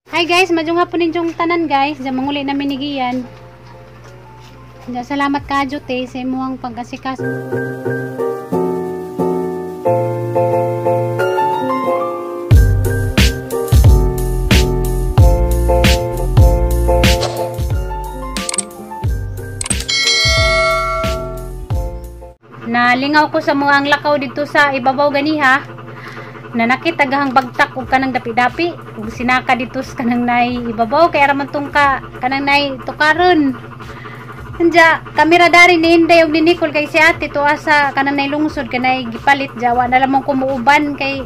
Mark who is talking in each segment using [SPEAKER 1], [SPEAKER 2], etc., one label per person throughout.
[SPEAKER 1] Hi guys, madyo nga po ninyong tanan guys. Diyan manguli namin ni Gian. Diyan, salamat ka Jote sa imuhang pag-asikas. Nalingaw ko sa mga lakaw dito sa ibabaw ganiha. Nanakit agahang bagtak og kanang dapi-dapi ug sinaka dito sa kanang nay ibabaw kay ra man tong kanang nay tukaron. Anja kamera dari ni Inday og ni Nicole kay si ate tuwa sa kanang nay lungsod kanay gipalit jawa na lamang kumuuban kay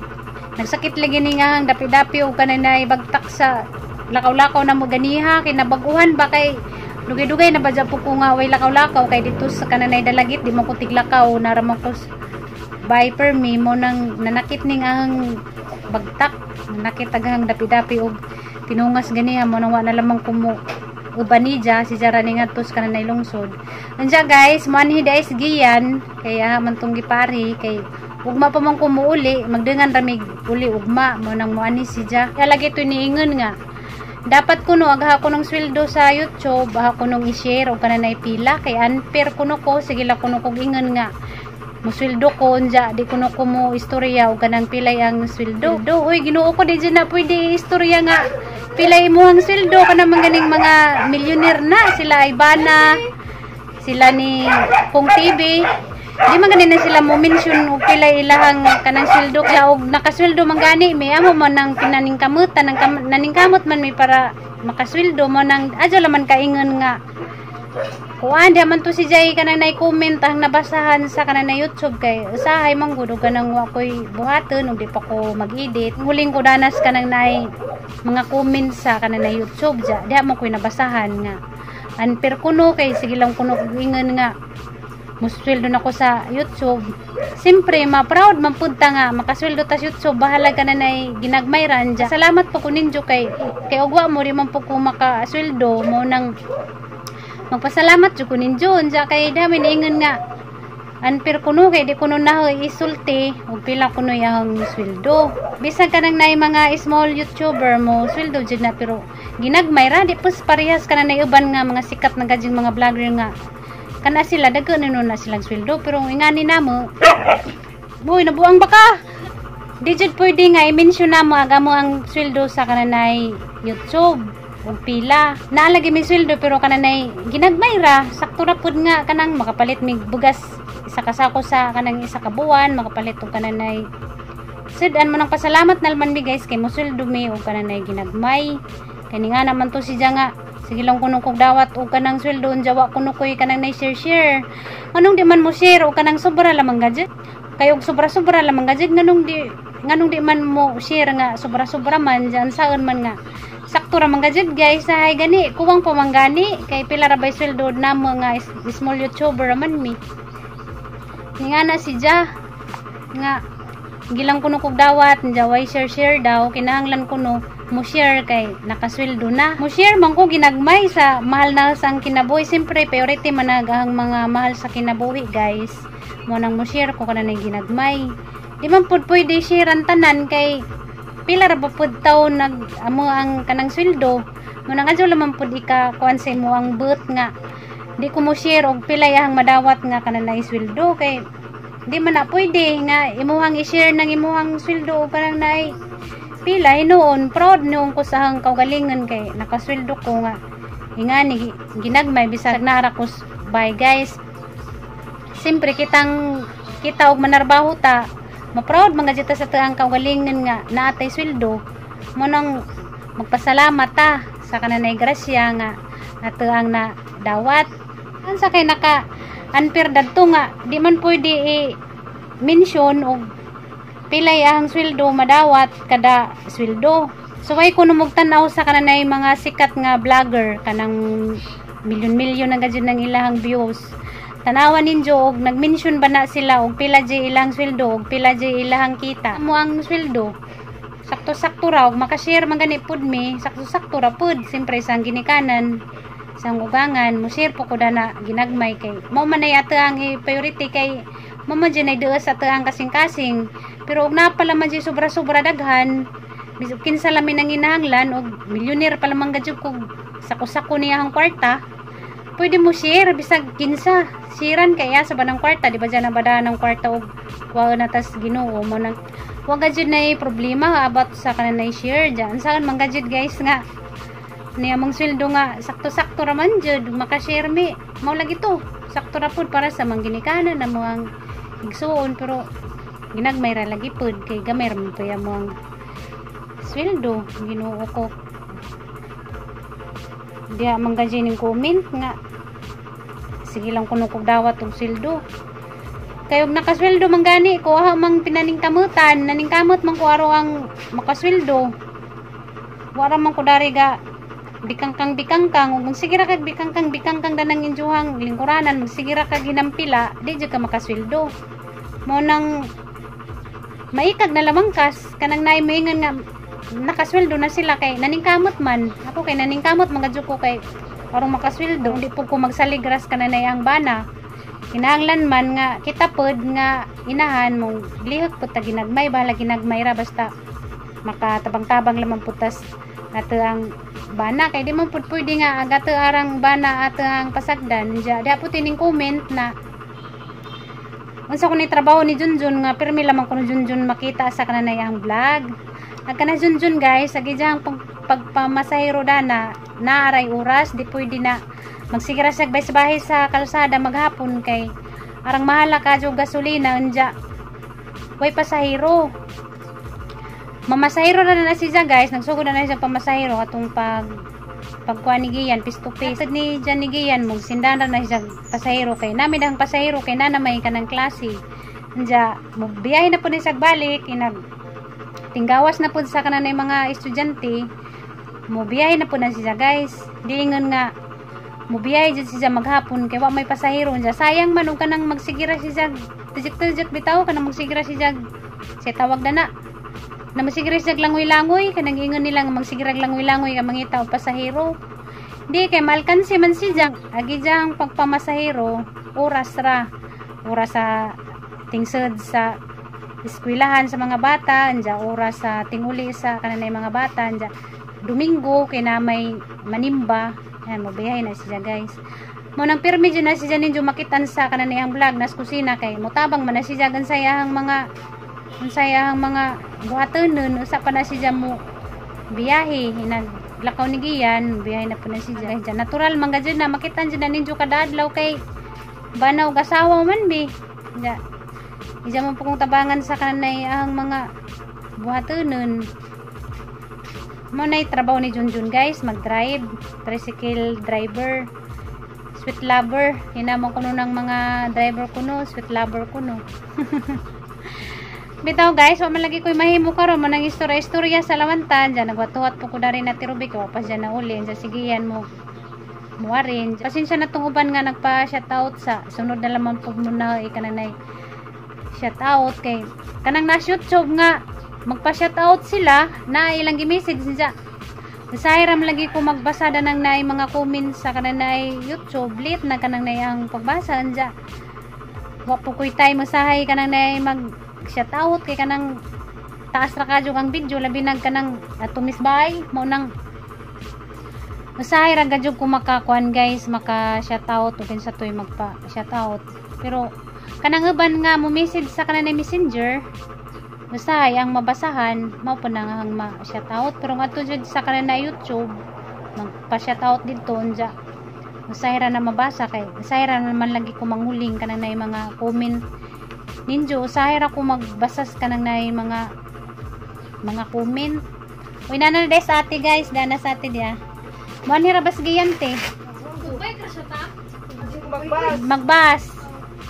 [SPEAKER 1] nagsakit lagi ni nga ang dapi-dapi og kanang nay bagtak sa lakaw-lakaw na mo ganiha kay nabaguhan ba kay dugay-dugay na ba po ko nga way lakaw-lakaw kay dito sa kanang nay dalagit di mo ko tiglakaw naramang ko Viper me mo nang nanakit ning ang bagtak nanakit agang dapi-dapi og tinungas ganiha mo nang wa na lamang kumo ubanija si jara ning atos kana nay lungsod. Anja guys mo anhi dai Gian kaya man tong gipari kay ugma pa man kumuuli magdengan ramig uli ugma mo nang mo anhi si ja lagi to niingon nga dapat kuno agaha ko ng sweldo sa YouTube aha kuno i-share og kana nay pila kay unfair kuno ko sige la kuno kog ingon nga musweldo ko unja di kuno ko mo istorya o kanang pilay ang sweldo. Uy Ginoo ko di na pwede istorya nga pilay mo ang sweldo kana man ganing mga millionaire na sila Ibana sila ni Pong TV di man ganin na sila mo mention og pilay ilahang kanang sweldo kaya og nakasweldo man gani may amo man nang pinaningkamutan nang naningkamot man may para makasweldo mo nang adyo laman kaingon nga kuan di man to si Jay kanang nay-comment ang nabasahan sa kanang na YouTube kay usahay man gud kanang wa koy buhaton ug di pa ko mag-edit. Huling ko danas kanang nay mga comment sa kanang na YouTube ja. Di mo koy nabasahan nga. Unfair kuno kay sige lang kuno ingon nga musweldo nako sa YouTube. Siyempre ma-proud man punta nga makasweldo ta sa YouTube bahala ka na nay ginagmayran ja. Salamat po kuninjo kay ugwa mo di man po ko makasweldo mo nang magpasalamat jud ko ninyo unsa kay dami niingon nga unfair kuno kay di kuno na isulti og pila kuno yang sweldo bisan kanang nay mga small YouTuber mo sweldo jud na pero ginagmay ra di pus parehas kanang nay uban nga mga sikat na gajing mga vlogger nga kana sila daghan na silang sweldo pero ingani namo boy nabuang baka di jud pwede nga i-mention namo aga mo ang sweldo sa kanang nay YouTube og pila naalagi mi sweldo pero kananay ginagmay ra sakto ra pud nga kanang makapalit mig bugas isa ka sako sa kanang isa ka buwan makapalit og kananay sidan mo nang pasalamat nalman mi guys kay mo sweldo mi og kananay ginagmay kani nga naman to si nga sige lang kuno kog dawat og kanang sweldo jawa kuno koy kanang nay share nganong di man mo share og kanang sobra lamang gadget kay og sobra lamang gadget nganong di man mo share nga sobra man jan saon man nga sakto ra man gadget guys ay gani kuwang pamanggani kay pila ra bay sweldo na mga small YouTuber man mi nga na si ja nga gilang kuno kog dawat njaway share daw kinahanglan kuno mo share kay nakasweldo na mo share man ko ginagmay sa mahal na sang kinabuhi siyempre priority man ang mga mahal sa kinabuhi guys mo nang mo share ko kana nay ginagmay di man pud pwede share ang tanan kay pila ra pud taon amo ang kanang sweldo mo nang adyo lamang pud ika kuan sa imo ang but nga di ko mo share og pila yang madawat nga kanang nay sweldo kay di man na pwede nga imuhang i-share nang imuhang sweldo og kanang nay pila hinuon proud noong ko sa hang kaugalingon kay nakasweldo ko nga ingani ginagmay bisag naara ko bye guys siyempre kita og manarbaho ta ma-proud mga jita sa taang kaugalingon nga naatay sweldo mo nang magpasalamat ta sa kananay grasya nga ato ang na dawat ansa kay naka unfair dadto nga di man pwede i-mention og pilay ang sweldo madawat kada sweldo so way kuno magtanaw sa kananay mga sikat nga vlogger kanang milyon na gadyo ng ilang views tanawan ninyo og nag-mention ba na sila og pila jay ilang sweldo og pila jay ilang kita mo ang sweldo sakto-sakto ra og makashare man gani pud mi sakto-sakto ra pud siyempre sang ginikanan sang ugangan mo share po ko na ginagmay kay mo man ay ato ang priority kay mo man dyan ay doon sa ato ang kasing-kasing pero og napala man dyan sobra-sobra daghan bisog kinsa lamin ang inahanglan og milyonero pa lamang gadyo ko sako-sako niya ang kwarta, pwede mo share bisag kinsa siran kaya sa banang kwarta, di ba dyan nabada ng kwarta og kuha na tas Ginoo mo nang wag gadyo na problema about sa kanan na share dyan saan man gadyo guys nga niya mong sweldo nga sakto-sakto raman jud makashare mi mao lagi to sakto ra pud para sa mangginikanan na mga igsuon pero ginagmay ra lagi pud kay gamay ra man to ya mo ang sweldo Ginoo ko diya manggadyo ning comment nga sige lang kuno kog dawat og sweldo kayog nakasweldo man gani ko mang pinaning kamutan naning kamot man ko aro ang makasweldo wala man ko dari ga bikangkang ug magsigira kag bikangkang danang injuhang lingkuranan magsigira kag ginampila di jud ka makasweldo mo nang maikag na lamang kas kanang naay moingon nga nakasweldo na sila kay naningkamot man ako kay naningkamot mga ko kay parang makasweldo hindi po ko magsaligras kana na ang bana kinahanglan man nga kita pod nga inahan mong lihok po ta ginagmay bahala ginagmay ra basta makatabang-tabang lamang putas ato ang bana kay di man pud pwede nga agato arang bana ato ang pasagdan di po tining comment na unsa ko ni trabaho ni Junjun nga pirmi lamang ko ni Junjun makita sa kananay ang vlog agkana Junjun guys agi jang pagpamasahero dana naaray oras di pwede na magsigira sa bahay sa kalsada maghapon kay arang mahala ka jud gasolina unya way pasahero mamasahero na siya guys nagsugod na siya pamasahero atong pagkuha ni Giyan face to face ni Jan ni Giyan mong sindana na siya pasahero kay namin ang pasahero kay nanamay ka ng klase unya mo biyahe na po ni siya balik tinggawas na po sa kananay mga estudyante mo biyahe na po na siya guys diingon nga mo biyahe jud siya maghapon kay wa may pasahero unya sayang man og kanang magsigira siya tijik bitaw kanang magsigira siya tawag na magsigira siya langoy-langoy kanang ingon nila nga magsigira langoy-langoy ka mangita og pasahero di kay malkansi man siya agi jang pagpamasahero oras sa tingsod sa eskwelahan sa mga bata anja oras sa tinguli sa kananay mga bata anja Domingo kay na may manimba ayan mabiyahe na siya guys mo nang pirmi dyan na siya ninyo makitan sa kananay ang vlog nas kusina kay mutabang man na siya gansayahang mga buhatonon usa pa na siya mo biyahe naglakaw ni Giyan biyahe na po na siya dyan natural mga dyan na makitan dyan na ninyo kadadlaw kay banaw gasawa man bi dyan isa mo po kong tabangan sa kanay ang mga buhatonon mo na trabaho ni Junjun guys mag-drive tricycle driver sweet lover hinamon ko ng mga driver ko no sweet lover ko no bitaw guys wa man lagi ko'y mahimo karon mo nang istorya sa lawantan dyan nagwatuhat po ko na rin na tirubi ko pa dyan na uli dyan sige yan mo muwarin pasensya na tong uban nga nagpa shoutout sa sunod na lamang po muna ikananay shoutout kay kanang na YouTube nga magpa-shoutout sila na ilang gi-message niya nasahiram lagi ko magbasa da ng naay mga comments sa kananay YouTube lit na kanang naay ang pagbasa niya wa po ko'y time masahay kanang naay mag-shoutout kay kanang taas ra kadyo ang video labi nag kanang tumisbay mo nang masahay ra kadyo ko makakuan guys maka-shoutout ug sa toy magpa-shoutout pero kanang uban nga mo message sa kananay messenger usahay ang mabasahan mao po nang ang ma-shoutout pero nga to sa kananay YouTube magpa-shoutout dito unja usahay ra na mabasa kay usahay ra naman lagi ko manghuling kananay mga comment ninyo usahay ra ko magbasa kananay mga comment uy nana des ate guys dana sa ate dia mo ni rabas giyante magbas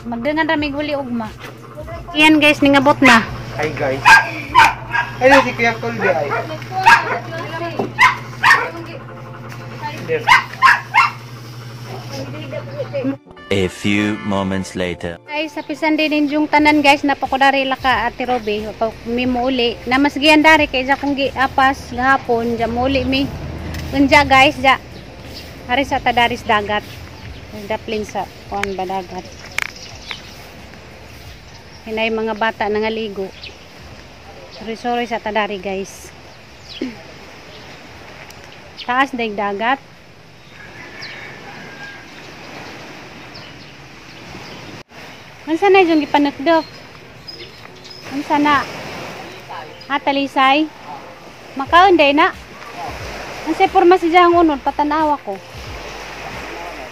[SPEAKER 1] magdengan ra mig uli ugma iyan guys ningabot na
[SPEAKER 2] hi guys hello si Kuya Colby ay
[SPEAKER 3] a few moments later
[SPEAKER 1] guys sapisan din yung tanan guys napakudari laka ate Roby pag mi mo uli na mas giyan dari kay ja kung giapas gahapon ja mo uli mi unja guys ja ari sa tadaris dagat daplin sa kuan ba dagat hinay mga bata nangaligo sorry sa tadari guys Taas daig dagat. Unsa na yung gipanukdok? Unsa na? Talisay? Makaon day na? Unsay porma si Jahang unod? Patanawa ko.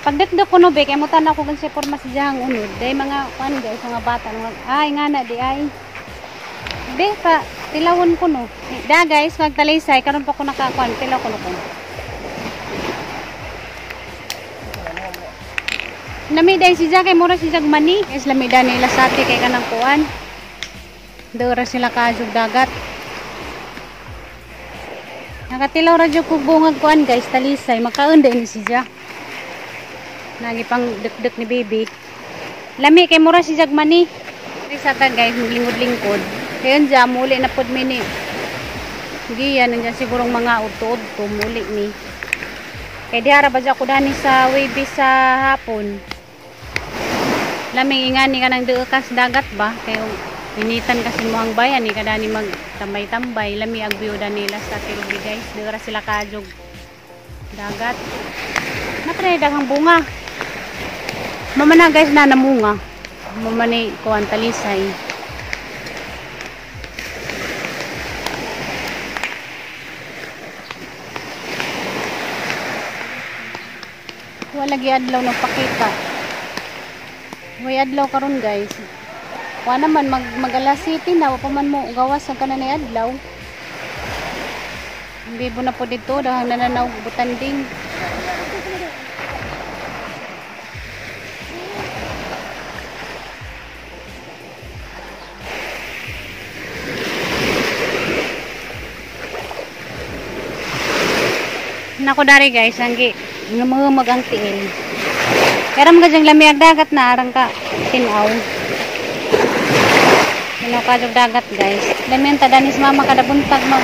[SPEAKER 1] Pagdekdek ko no be, kaya mo tanaw ko unsay porma si Jahang unod. Day mga, kuan guys, mga bata. Ay, nga na, di ay. Be, pa, tilawon ko no. Da guys, kag talisay, karon pa ko nakakuan, tilaw ko no ko. Lamiday si Jack, kay mura si Jag mani. Guys, lamida nila sa ati kay kanang kuan. Dora sila kajug dagat. Nakatilaw radyo ko bungag kuan guys, talisay. Makaon din ni si Jack. Nagi pang dek-dek ni baby. Lami kay mura si Jag mani. Sa ta guys, lingod-lingkod. Kayon dya, muli na pod mini. Giyan, nandiyan sigurong mga uto-uto, muli ni. Kaya di harap ba ko dani sa wavy sa hapon. Laming ingani ka ng duukas dagat ba? Kaya initan kasi mo ang bayan, ka dani magtambay-tambay. Lami ang biyuda nila sa Kirubi guys. Dura sila kajog dagat. Napre daghang bunga. Mama na guys na namunga. Mama ni kuan talisay. Wala gi adlaw nagpakita. Way adlaw karon guys. Wa naman mag-alas city na wa pa man mo gawas ang kananay adlaw. Bibo na po dito dahang nananaw butanding. Nako dari guys, anggi ngumumag ang tiil. Kaya mga dyang lamiag dagat na arang ka tinaw. Tinaw kajog dagat guys. Lamiang tadanis mama kada buntag mag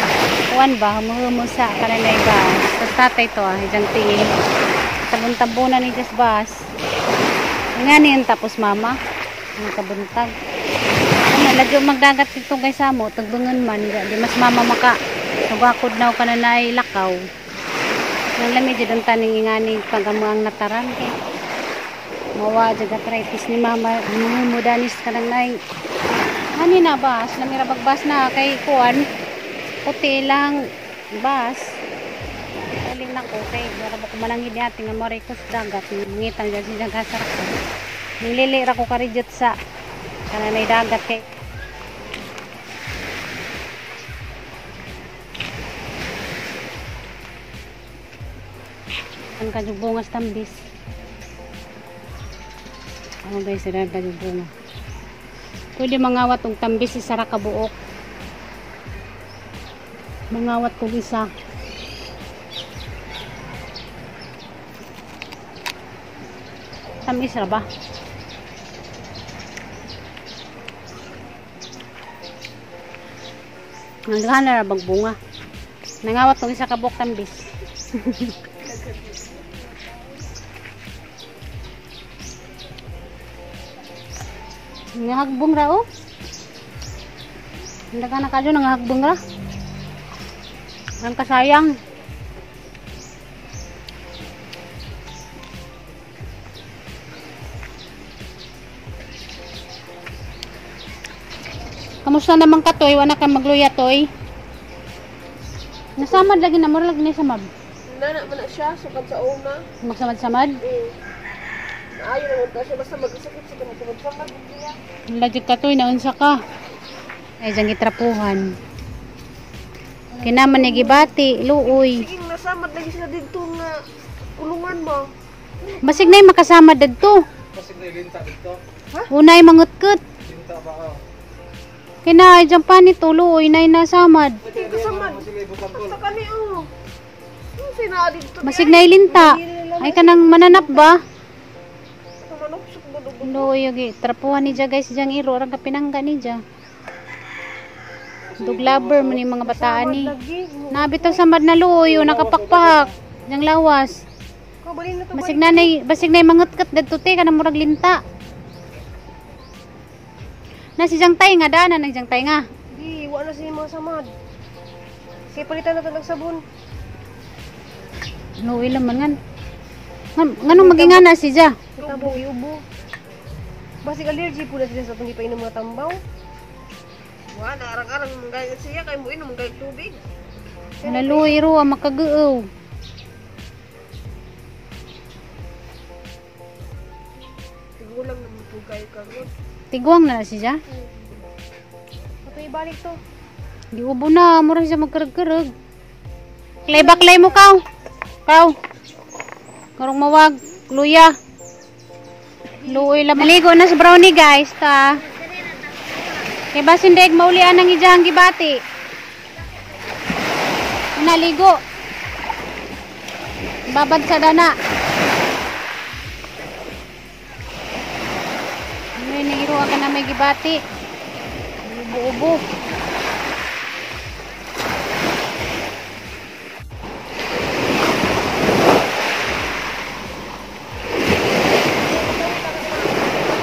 [SPEAKER 1] kuan ba humuhumo sa kananay ba. Sa tatay to dyang tiil. Tabon-tabunan ni just bas. Ngani tapos mama ang kabuntag. Ano ladyo magdagat dito guys amo tagbungon man di mas mama maka tugakod naw kananay lakaw. Nang lamig dyan taning ingani pagamuang nataran kay mawa dyan arthritis ni mama mumudanis ka nang nay ani na bas lamira bagbas na kay kuan puti lang bas kaling na ko kay wala ba kumalangid ni ating nga marikos dagat ngitang dyan siya gasarak nililira ko karijot sa kananay dagat kay ang kajubungas tambis. Ano guys, sila kajubunga. Pwede mangawat og tambis isa ra ka buok. Mangawat ko isa. Tamis ra ba? Naghan na ra bag bunga. Nangawat og isa ka buok tambis. Nangahagbong ra oh. Hindi ka na kadyo nangahagbong ra. Ang kasayang. Kamusta naman ka toy? Wala ka magluya toy? Nasamad lagi na mo lagi ni samad.
[SPEAKER 4] Nana man na siya sukad sa una.
[SPEAKER 1] Magsamad-samad?
[SPEAKER 4] Ayaw naman ta siya basta mag-isakit sa kamag-samad niya.
[SPEAKER 1] Lagi ka toy naunsa ka. Ay jang gitrapuhan. Kinaman ni gibati, luoy.
[SPEAKER 4] Sige nasamad lagi sila dito nga kulungan mo.
[SPEAKER 1] Basig nay makasama dadto.
[SPEAKER 2] Kasi linta dito.
[SPEAKER 1] Unay mangutkut.
[SPEAKER 2] Linta ba ka?
[SPEAKER 1] Kina jang panit luoy nay nasamad.
[SPEAKER 4] Sige kasamad. Basta kani oh. Sina dito.
[SPEAKER 1] Basig nay linta. Ay kanang mananap ba?
[SPEAKER 4] Manupsok mo dugo.
[SPEAKER 1] Luoy yogi trapuhan ni ja guys jang iro rang kapinangga ni ja. Duglaber man ni mga bataan ni. Nabitaw samad na luoy o nakapakpak. Jang lawas.
[SPEAKER 4] Kabalin na to.
[SPEAKER 1] Basig nay mangutkut dadto te kanang murag linta. Na si jang tay nga dana nang jang tay nga.
[SPEAKER 4] Di wala si mga samad. Sige, palitan na ito ng sabon.
[SPEAKER 1] Luwi lang man ngan. Nganong magingana siya?
[SPEAKER 4] Tabong iubo. Basig allergy po na sila sa itong ipainom mga tambaw. Wala, arang-arang manggayat siya, kaya mo inom manggayat tubig.
[SPEAKER 1] Naluwi ro makagaaw.
[SPEAKER 4] Tigulang naman po kayo kagod.
[SPEAKER 1] Tiguang na siya.
[SPEAKER 4] Patay ibalik to.
[SPEAKER 1] Giubo na, mura siya magkarag-karag. Klay mo kaw. Kaw. Karong mawag, luya. Luoy lang. Maligo na si Brownie guys, ta. Kay basin daig maulian ng ijahang gibati. Naligo. Babad sa dana. May nangiro ka na may gibati. Ubo-ubo.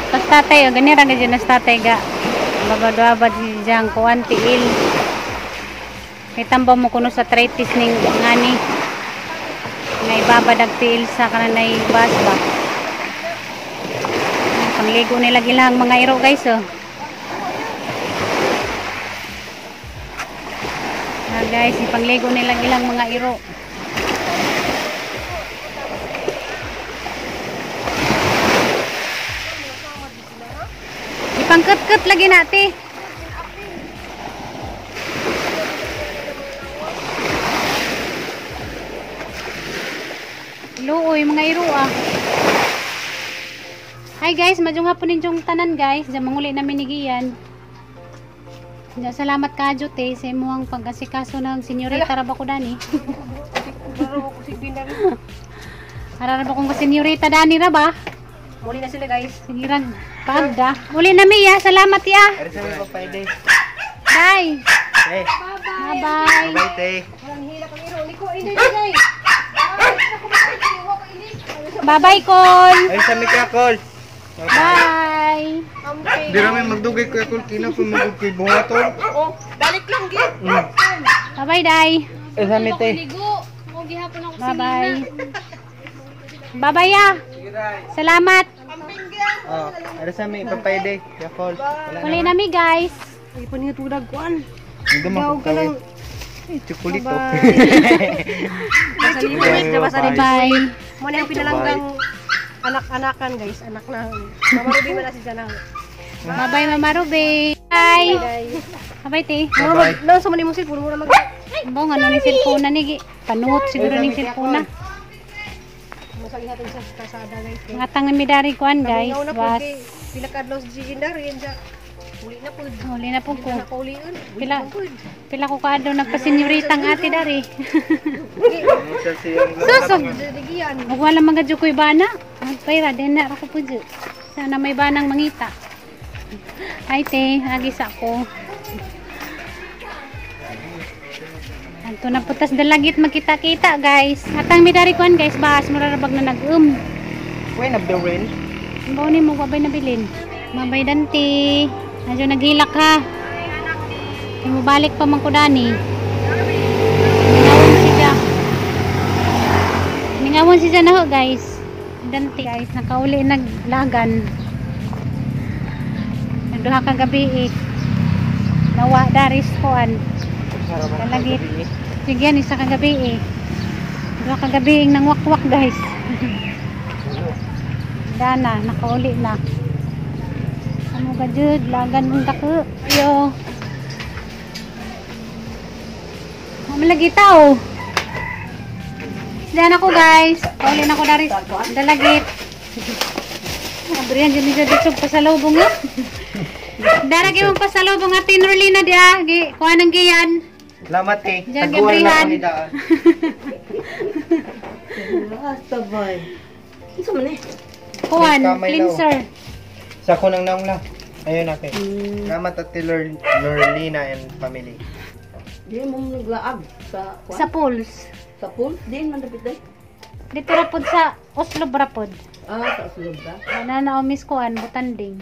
[SPEAKER 1] Tas tatay, ganira na dyan nas tatay ga. Babad-babad dyan kuwan tiil. May tambaw mo kuno sa arthritis ning ngani. May babadag tiil sa kananay bas ba. Pangligo nila gilang mga iro guys oh. Guys, ipangligo nila gilang mga iro. Ipangkut-kut lagi nati. Luoy mga iro ah. Hi guys, majong hapon ninyong tanan guys. Diyan manguli namin ni Gian. Diyan salamat ka Jote sa imuhang pag-asikaso ng senyorita Rabako Dani. Araraba kong senyorita Dani Raba.
[SPEAKER 4] Muli na sila guys.
[SPEAKER 1] Sigiran pagda. Muli na Mia, salamat ya.
[SPEAKER 2] Ari sa mga pwede.
[SPEAKER 1] Bye.
[SPEAKER 2] Eh,
[SPEAKER 1] Bye bye.
[SPEAKER 2] bye te.
[SPEAKER 4] Walang hila kang iro. Liko, ini guys.
[SPEAKER 1] Bye bye Col.
[SPEAKER 2] Ari sa Mika Call.
[SPEAKER 1] Bye.
[SPEAKER 2] Di namin magdugay ko Call kina ko magdugay buhaton.
[SPEAKER 4] Oh, balik lang gid.
[SPEAKER 1] Bye bye Day.
[SPEAKER 2] Ari sa Mite.
[SPEAKER 1] Bye bye. Bye bye ya. Salamat.
[SPEAKER 2] Oh, ari sa mi papayde. Ya Call.
[SPEAKER 1] Muli na mi guys.
[SPEAKER 4] Ay paningat udag kuan.
[SPEAKER 2] Hindi mo kawit. Chocolate.
[SPEAKER 4] Sa limit na basta
[SPEAKER 1] Bye bye.
[SPEAKER 4] mo na yung pinalanggang anak-anakan guys, anak na. Mama Ruby man na si Jana.
[SPEAKER 1] Bye bye Mama Ruby. Bye. Bye bye te.
[SPEAKER 2] Bye.
[SPEAKER 4] Nang sa manimong cellphone mo na mag.
[SPEAKER 1] Bong ano ni cellphone na ni panuot siguro ning cellphone na.
[SPEAKER 4] Masagi natin sa kasada guys.
[SPEAKER 1] Ngatang na midari kuan guys.
[SPEAKER 4] Ngaw na po
[SPEAKER 1] Was.
[SPEAKER 4] kay pila ka adlaw sa Jindar yan siya. Uli na po.
[SPEAKER 1] Huli na po ko.
[SPEAKER 4] Na paulian.
[SPEAKER 1] Pila ko kaadlaw nagpasenyoritang ate dari.
[SPEAKER 2] Sa siyang
[SPEAKER 1] Susog.
[SPEAKER 4] Digian.
[SPEAKER 1] Ug wala magadyo ko'y bana. Payra din na ako po dyan. Sana may banang mangita. Ay te, agis ako. Anto na putas dalagit magkita-kita guys. Atang midari kuan guys, bahas murarabag na nag-um.
[SPEAKER 2] When of the rain?
[SPEAKER 1] Bawa ni mo babay na bilin. Mabay danti. Medyo naghilak ha. Kaya mo balik pa man ko dani. Ningawon siya. Ningawon siya na ho guys. Danti guys, nakauli naglagan. Nagduha ka gabi eh. Nawa daris koan. Dalagit. Sigyan isa ka gabi eh. Duha ka gabi nang wakwak guys. Dana, nakauli na. Ano ka jud, lagan mong dako. Ayo. Malagi tao. Diyan ako guys. Kauli na ko dari dalagit. Abrihan dyan dyan dito pasalubong nga. Daragi mong pasalubong at tinrolina dia. Kuha ng giyan.
[SPEAKER 2] Salamat eh.
[SPEAKER 1] Diyan
[SPEAKER 2] Taguan
[SPEAKER 1] gabrihan.
[SPEAKER 2] na ni daan.
[SPEAKER 4] Basta boy. Isa man eh.
[SPEAKER 1] Kuhan,
[SPEAKER 2] Kamay
[SPEAKER 1] cleanser.
[SPEAKER 2] Sa kunang naong lang. Ayun natin. Salamat at Lorlina and family.
[SPEAKER 5] Di mo naglaag sa
[SPEAKER 1] Sa pools.
[SPEAKER 5] sa pool din man dapat day.
[SPEAKER 1] Dito rapod sa Oslo rapod.
[SPEAKER 5] Ah, sa sulod ba?
[SPEAKER 1] Ana na omis kuhan, butanding.